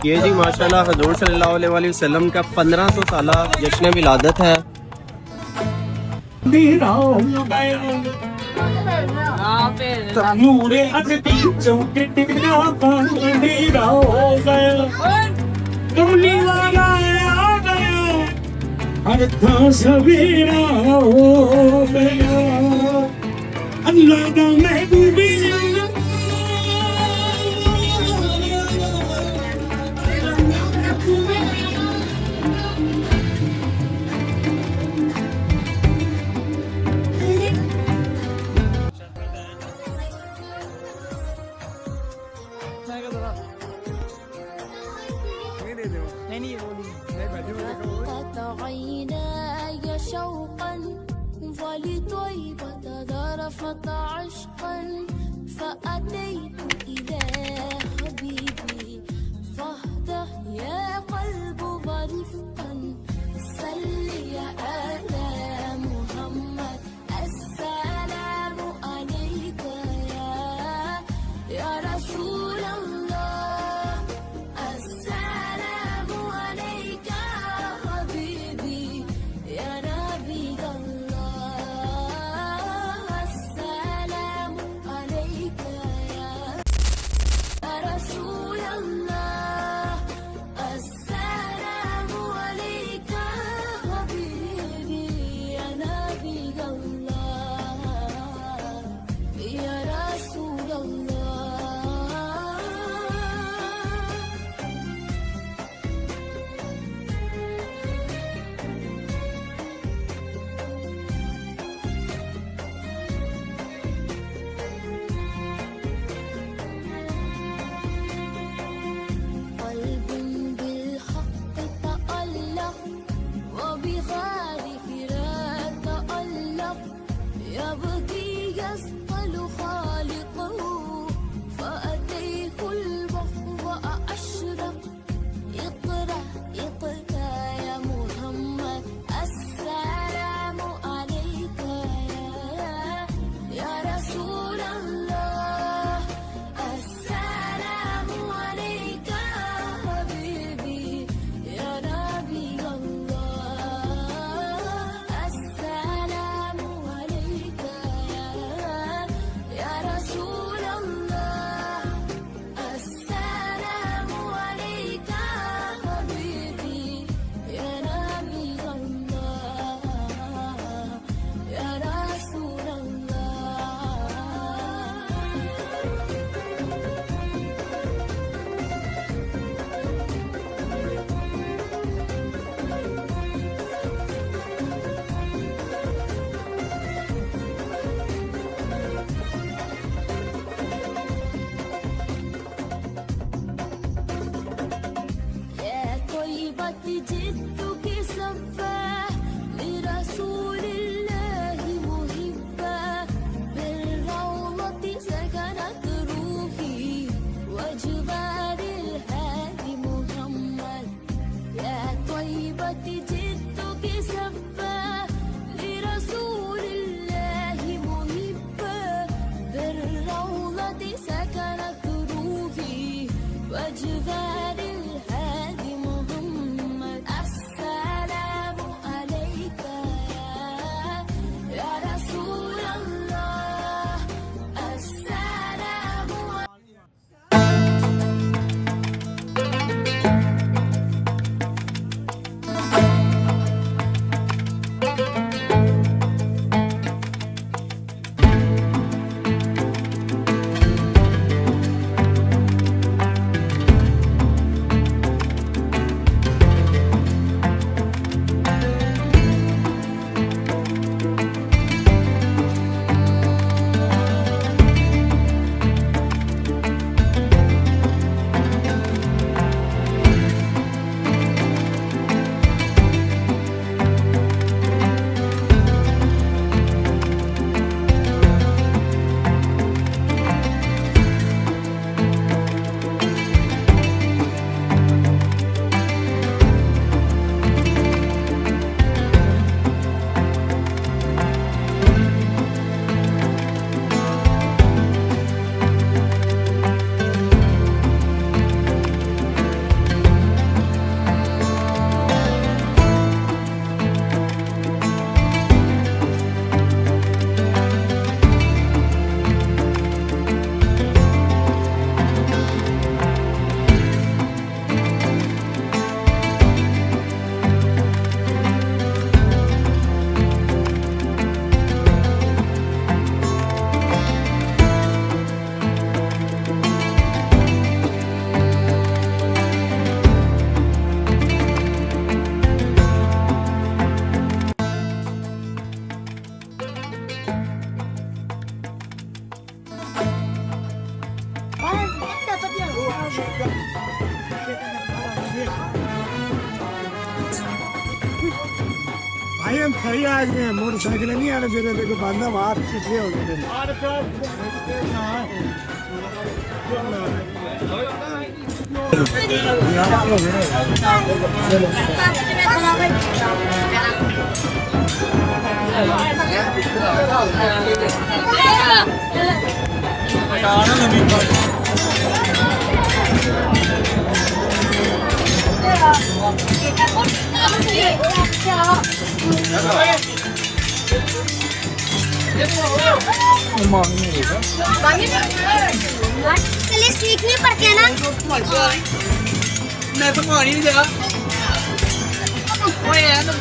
ये जी माशाल्लाह हजूर सल्लल्लाहु अलैहि वसल्लम का 1500 साला जश्न विलादत है। عيناي شوقا ولطيبة ذرفت عشقا فأتيت إلى حبيبي فاهدى يا قلب ورفقا صل يا آل محمد السلام عليك يا رسول الله السلام عليك حبيبي يا نبي الله السلام عليك يا رسول الله السلام عليك حبيبي يا نبي الله يا رسول الله. قلب بالحق تألق وبخالق لا تألق يبكي يسأل خالقه فأتيه البحر وأشرق اقرأ اقرأ يا محمد السلام عليك يا رسول الله السلام عليك حبيبي يا نبي الله السلام عليك يا رسول الله السلام عليك حبيبي يا نبي الله يا رسول يا طيبة جدك سفاه لرسول الله محبا بالروضة سكنت روحي وجبال الهادي محمد يا طيبة جدك سفاه لرسول الله محبا بالروضة سكنت روحي وجبال الهادي محمد السلام عليك يا رسول الله السلام भाई हम सही आ गए हैं, मोटरसाइकिल नहीं आने दे रहे, देखो बंदा बाहर पीछे हो गए। चलिए सीखने पर क्या ना मैं तो पानी नहीं देगा ओए यार तो